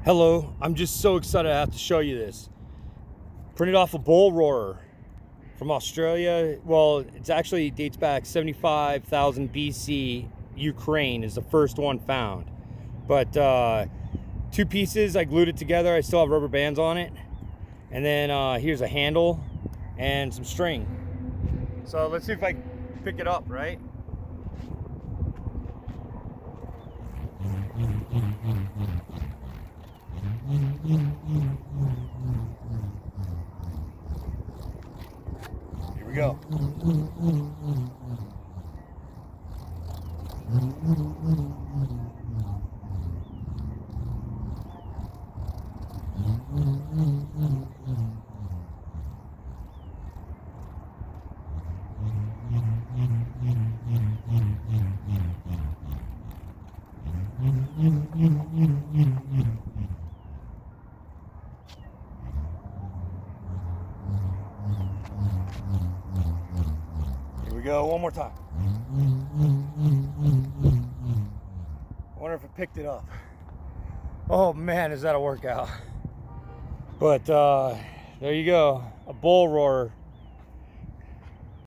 Hello, I'm just so excited I have to show you this. Printed off a bullroarer from Australia. Well, it's actually dates back 75,000 BC. Ukraine is the first one found. But two pieces, I glued it together. I still have rubber bands on it. And then here's a handle and some string. So let's see if I can pick it up, right? Here we go. Here we go, one more time. I wonder if it picked it up. Oh man, is that a workout. But there you go, a bullroarer.